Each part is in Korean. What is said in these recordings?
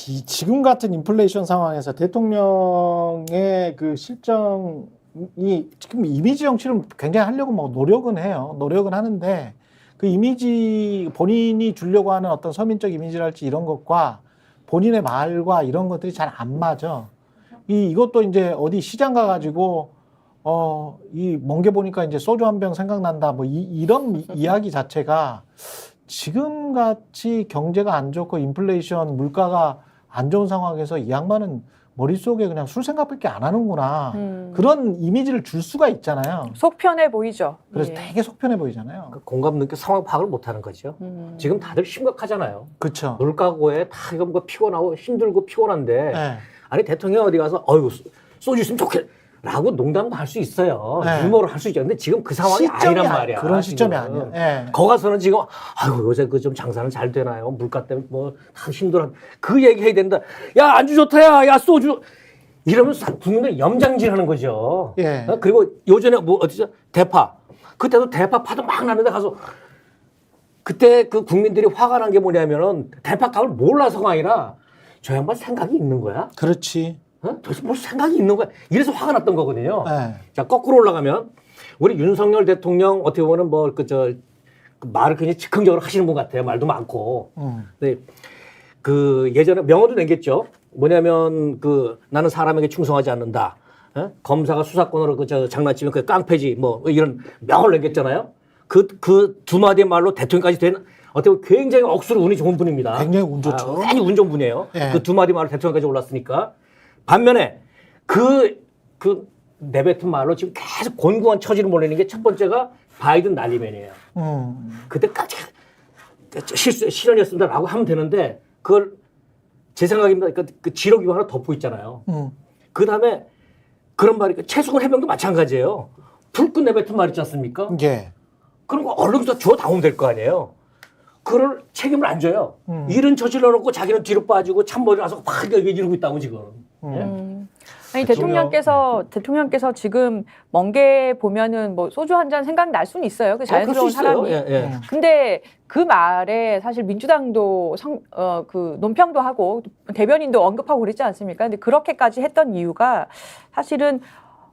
지금 같은 인플레이션 상황에서 대통령의 그 실정이 지금 이미지 정치를 굉장히 하려고 뭐 노력은 해요. 노력은 하는데 그 이미지 본인이 주려고 하는 어떤 서민적 이미지랄지 이런 것과 본인의 말과 이런 것들이 잘 안 맞아. 이것도 이제 어디 시장 가가지고 이 먼 게 보니까 이제 소주 한 병 생각난다. 뭐 이런 이야기 자체가 지금 같이 경제가 안 좋고 인플레이션 물가가 안 좋은 상황에서 이 양반은 머릿속에 그냥 술 생각밖에 안 하는구나. 그런 이미지를 줄 수가 있잖아요. 속 편해 보이죠. 그래서 예. 되게 속 편해 보이잖아요. 공감 느껴 상황 파악을 못 하는 거죠. 지금 다들 심각하잖아요. 그렇죠. 물가고에 다 이거 뭐 피곤하고 힘들고 피곤한데 네. 아니 대통령 어디 가서 어이구 소주 있으면 좋겠라고 농담도 할 수 있어요. 네. 유머를 할 수 있죠. 근데 지금 그 상황이 아니란 말이야. 그런 시점이 지금. 아니에요. 네. 거 가서는 지금 아이고 요새 그 좀 장사는 잘 되나요? 물가 때문에 뭐 다 힘들어. 그 얘기 해야 된다. 야 안주 좋다야. 야 소주. 이러면 국민들 염장질하는 거죠. 예. 그리고 요전에 뭐 어디죠? 대파. 그때도 대파 파도 막 나는데 가서 그때 그 국민들이 화가 난 게 뭐냐면은 대파 값을 몰라서가 아니라 저 양반 생각이 있는 거야? 그렇지. 도대체 뭘 생각이 있는 거야? 이래서 화가 났던 거거든요. 네. 자, 거꾸로 올라가면 우리 윤석열 대통령 어떻게 보면 뭐 말을 굉장히 즉흥적으로 하시는 분 같아요. 말도 많고. 네. 그 예전에 명언도 남겼죠. 뭐냐면 나는 사람에게 충성하지 않는다. 검사가 수사권으로 장난치면 그 깡패지 뭐 이런 명언을 남겼잖아요. 그 두 마디의 말로 대통령까지 된 어떻게 보면 굉장히 억수로 운이 좋은 분입니다. 굉장히 운 좋죠. 굉장히 운 좋은 분이에요. 예. 그 두 마디 말로 대통령까지 올랐으니까. 반면에 내뱉은 말로 지금 계속 곤고한 처지를 몰리는 게 첫 번째가 바이든 난리맨이에요. 그때까지 실언이었습니다라고 하면 되는데 그걸 제 생각입니다. 그 지록이고 하나 덮고 있잖아요. 그 다음에 그런 말이 최수근 해병도 마찬가지예요. 불끈 내뱉은 말 있지 않습니까? 예. 그런 거 언론에서 줘 나오면 될 거 아니에요. 그걸 책임을 안 져요. 일은 저질러 놓고 자기는 뒤로 빠지고 참모를 와서 막 이러고 있다고 지금. 아니 대통령께서 지금 먼게 보면은 뭐 소주 한 잔 생각 날 수는 있어요. 그 자연스러운 사람이. 예. 근데 그 말에 사실 민주당도 그 논평도 하고 대변인도 언급하고 그랬지 않습니까? 근데 그렇게까지 했던 이유가 사실은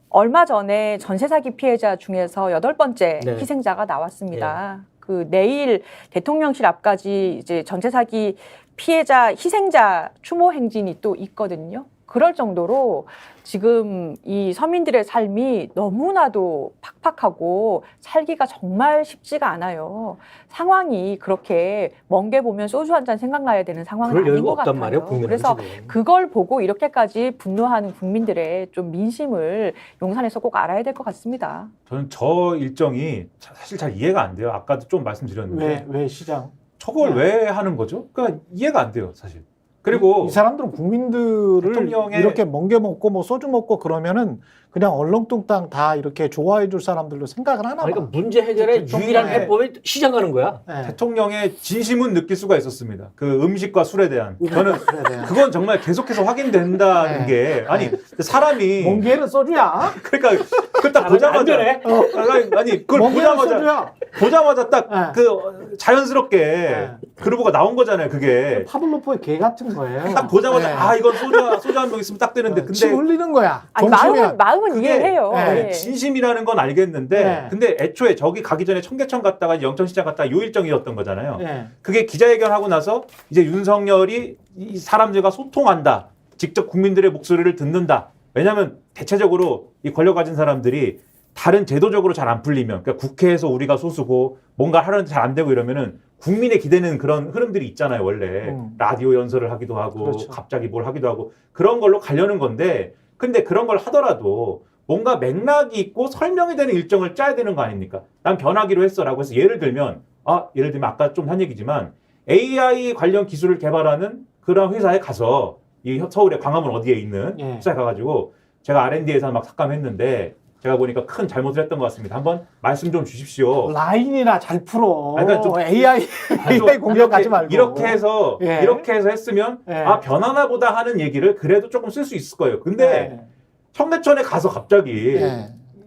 얼마 전에 전세 사기 피해자 중에서 8번째 네. 희생자가 나왔습니다. 그 내일 대통령실 앞까지 이제 전세 사기 피해자 희생자 추모 행진이 또 있거든요. 그럴 정도로 지금 이 서민들의 삶이 너무나도 팍팍하고 살기가 정말 쉽지가 않아요. 상황이 그렇게 먼게 보면 소주 한 잔 생각나야 되는 상황은 그럴 아닌 여유가 것 없단 같아요. 말이에요, 국민은 그래서 지금. 그걸 보고 이렇게까지 분노하는 국민들의 좀 민심을 용산에서 꼭 알아야 될 것 같습니다. 저는 저 일정이 사실 잘 이해가 안 돼요. 아까도 좀 말씀드렸는데 왜 시장? 저걸 왜 하는 거죠? 그러니까 이해가 안 돼요, 사실. 그리고 이 사람들은 국민들을 대통령의 이렇게 멍게 먹고 뭐 소주 먹고 그러면은 그냥 얼렁뚱땅 다 이렇게 좋아해 줄 사람들로 생각을 하나 봐. 그러니까 문제 해결의 유일한 해법이 시장 가는 거야. 네. 대통령의 진심은 느낄 수가 있었습니다. 그 음식과 술에 대한. 저는 그래. 그건 정말 계속해서 확인된다는 네. 게 아니 사람이 멍게는 소주야. 그러니까 그걸 딱 보자마자 아니 그걸 멍게는 소주야. 보자마자 딱 네. 그 자연스럽게 그루브가 나온 거잖아요. 그게 파블로프의 개 같은 거예요. 딱 보자마자 네. 아 이건 소주 한 병 있으면 딱 되는데 침 근데 흘리는 거야. 아니, 정치면. 마음은 그게, 이해해요. 네, 예. 진심이라는 건 알겠는데 네. 근데 애초에 저기 가기 전에 청계천 갔다가 영천시장 갔다가 요 일정이었던 거잖아요. 네. 그게 기자회견하고 나서 이제 윤석열이 이 사람들과 소통한다. 직접 국민들의 목소리를 듣는다. 왜냐하면 대체적으로 이 권력 가진 사람들이 다른 제도적으로 잘 안 풀리면 그러니까 국회에서 우리가 소수고 뭔가 하려는데 잘 안 되고 이러면은 국민의 기대는 그런 흐름들이 있잖아요. 원래 라디오 연설을 하기도 하고 그렇죠. 갑자기 뭘 하기도 하고 그런 걸로 가려는 건데 근데 그런 걸 하더라도 뭔가 맥락이 있고 설명이 되는 일정을 짜야 되는 거 아닙니까? 난 변하기로 했어라고 해서 예를 들면 아까 좀 한 얘기지만 AI 관련 기술을 개발하는 그런 회사에 가서 이 서울의 광화문 어디에 있는 회사에 가가지고 제가 R&D에서 막 삭감했는데 제가 보니까 큰 잘못을 했던 것 같습니다. 한번 말씀 좀 주십시오. 라인이나 잘 풀어. 그러니까 좀 AI 공격하지 말고. 이렇게 해서 했으면 예. 변하나 보다 하는 얘기를 그래도 조금 쓸 수 있을 거예요. 근데 청계천에 가서 갑자기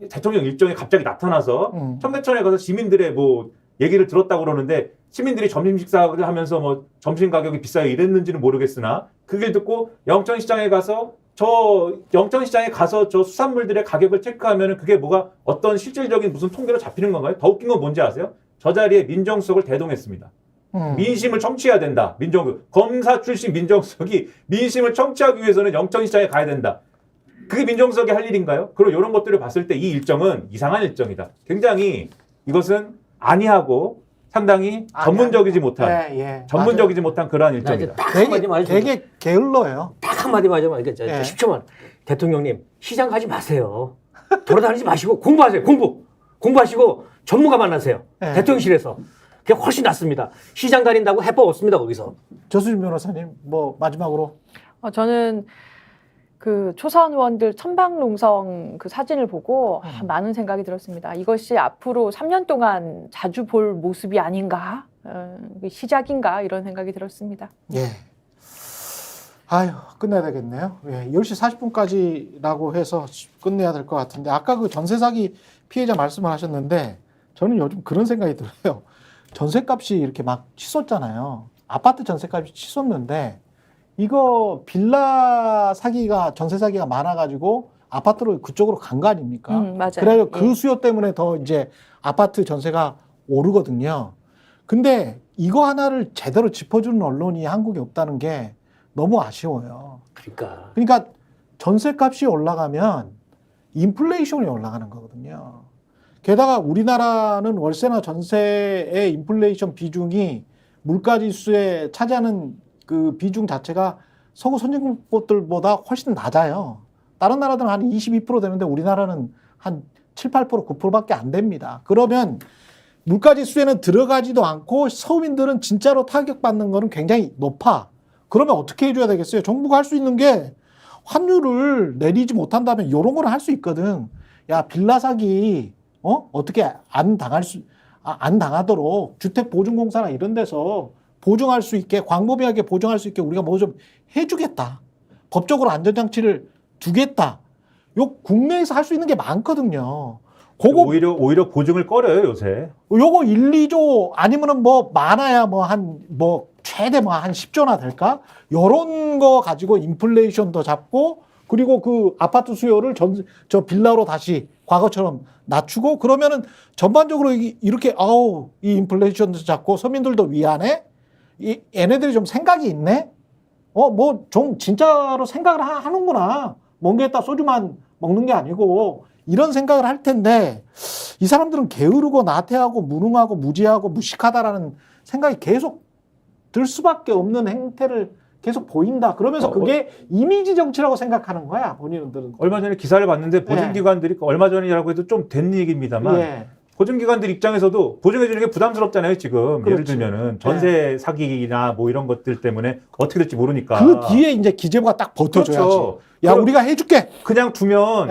대통령 일정이 갑자기 나타나서 청계천에 가서 시민들의 뭐 얘기를 들었다고 그러는데 시민들이 점심 식사를 하면서 뭐 점심 가격이 비싸요 이랬는지는 모르겠으나 그 길 듣고 영천시장에 가서 저 수산물들의 가격을 체크하면 그게 뭐가 어떤 실질적인 무슨 통계로 잡히는 건가요? 더 웃긴 건 뭔지 아세요? 저 자리에 민정수석을 대동했습니다. 민심을 청취해야 된다. 민정수석. 검사 출신 민정수석이 민심을 청취하기 위해서는 영천시장에 가야 된다. 그게 민정수석이 할 일인가요? 그리고 이런 것들을 봤을 때 이 일정은 이상한 일정이다. 굉장히 이것은 아니하고 상당히 전문적이지 못한 전문적이지 못한 그러한 일정이다. 딱 한마디만 되게 게을러요. 딱 한마디만 하자면 이게 10초만. 대통령님 시장 가지 마세요. 돌아다니지 마시고 공부하세요. 공부하시고 전문가 만나세요. 네. 대통령실에서. 그게 훨씬 낫습니다. 시장 다닌다고 해법 없습니다. 거기서. 조수진 변호사님 뭐 마지막으로. 저는 그 초선 의원들 천방농성 그 사진을 보고 많은 생각이 들었습니다. 이것이 앞으로 3년 동안 자주 볼 모습이 아닌가, 시작인가 이런 생각이 들었습니다. 예. 아유, 끝내야 되겠네요. 예, 10시 40분까지라고 해서 끝내야 될 것 같은데, 아까 그 전세 사기 피해자 말씀을 하셨는데, 저는 요즘 그런 생각이 들어요. 전세값이 이렇게 막 치솟잖아요. 아파트 전세값이 치솟는데, 이거 빌라 사기가, 전세 사기가 많아가지고 아파트로 그쪽으로 간 거 아닙니까? 맞아요. 그래서 그 수요 때문에 더 이제 아파트 전세가 오르거든요. 근데 이거 하나를 제대로 짚어주는 언론이 한국에 없다는 게 너무 아쉬워요. 그러니까 전세값이 올라가면 인플레이션이 올라가는 거거든요. 게다가 우리나라는 월세나 전세의 인플레이션 비중이 물가지수에 차지하는 그 비중 자체가 서구 선진국들보다 훨씬 낮아요. 다른 나라들은 한 22% 되는데 우리나라는 한 7, 8%, 9%밖에 안 됩니다. 그러면 물가지수에는 들어가지도 않고 서민들은 진짜로 타격받는 거는 굉장히 높아. 그러면 어떻게 해줘야 되겠어요? 정부가 할 수 있는 게 환율을 내리지 못한다면 이런 거는 할 수 있거든. 야, 빌라 사기 어떻게 안 당하도록 주택보증공사나 이런 데서 보증할 수 있게, 광범위하게 보증할 수 있게 우리가 뭐 좀 해주겠다. 법적으로 안전장치를 두겠다. 요 국내에서 할 수 있는 게 많거든요. 그거 오히려 보증을 꺼려요 요새. 요거 1, 2조 아니면은 뭐 많아야 뭐 최대 한 10조나 될까? 요런 거 가지고 인플레이션도 잡고, 그리고 그 아파트 수요를 저 빌라로 다시 과거처럼 낮추고, 그러면은 전반적으로 이렇게 이 인플레이션도 잡고 서민들도 위안해? 얘네들이 좀 생각이 있네? 뭐 좀 진짜로 생각을 하는구나. 멍게에다 소주만 먹는 게 아니고 이런 생각을 할 텐데, 이 사람들은 게으르고 나태하고 무능하고 무지하고 무식하다라는 생각이 계속 들 수밖에 없는 행태를 계속 보인다. 그러면서 그게 이미지 정치라고 생각하는 거야, 본인들은. 얼마 전에 기사를 봤는데 보증기관들이 얼마 전이라고 해도 좀 된 얘기입니다만 보증기관들 입장에서도 보증해주는 게 부담스럽잖아요, 지금. 그렇지. 예를 들면은 전세 사기나 뭐 이런 것들 때문에 어떻게 될지 모르니까. 그 뒤에 이제 기재부가 딱 버텨줘야지. 그렇죠. 야, 우리가 해줄게. 그냥 두면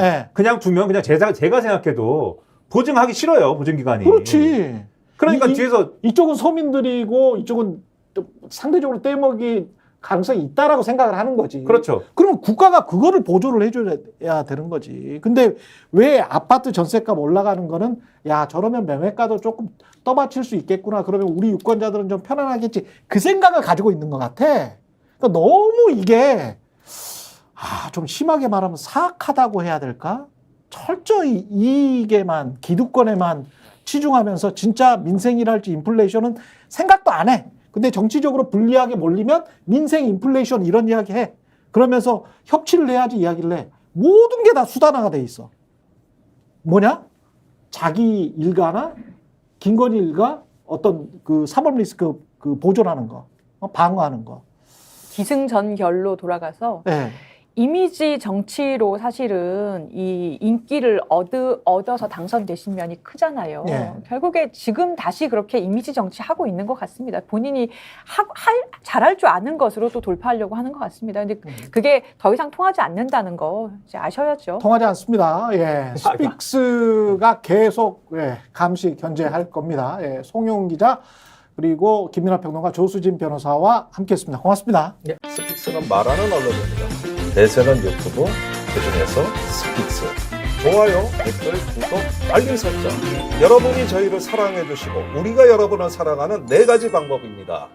제가 생각해도 보증하기 싫어요, 보증기관이. 그렇지. 그러니까 뒤에서 이쪽은 서민들이고 이쪽은 좀 상대적으로 떼먹이 가능성이 있다라고 생각을 하는 거지. 그렇죠. 그러면 국가가 그거를 보조를 해줘야 되는 거지. 근데 왜 아파트 전세값 올라가는 거는 야, 저러면 매매가도 조금 떠받칠 수 있겠구나. 그러면 우리 유권자들은 좀 편안하겠지. 그 생각을 가지고 있는 것 같아. 그러니까 너무 이게 좀 심하게 말하면 사악하다고 해야 될까? 철저히 이익에만, 기득권에만 치중하면서 진짜 민생이랄지 인플레이션은 생각도 안 해. 근데 정치적으로 불리하게 몰리면 민생 인플레이션 이런 이야기 해. 그러면서 협치를 해야지 이야기를 해. 모든 게 다 수단화가 돼 있어. 뭐냐? 자기 일가나 김건희 일가 어떤 그 사법 리스크 그 보존하는 거, 방어하는 거. 기승전결로 돌아가서 이미지 정치로 사실은 이 인기를 얻어서 당선되신 면이 크잖아요. 결국에 지금 다시 그렇게 이미지 정치 하고 있는 것 같습니다. 본인이 잘할 줄 아는 것으로 또 돌파하려고 하는 것 같습니다. 근데 그게 더 이상 통하지 않는다는 거 이제 아셔야죠. 통하지 않습니다. 스픽스가 계속 감시 견제할 겁니다. 송영 기자 그리고 김민하 평론가 조수진 변호사와 함께했습니다. 고맙습니다. 스픽스는 말하는 언론입니다. 대세는 유튜브, 그중에서 스픽스. 좋아요, 댓글, 구독, 알림 설정. 여러분이 저희를 사랑해 주시고 우리가 여러분을 사랑하는 4가지 방법입니다.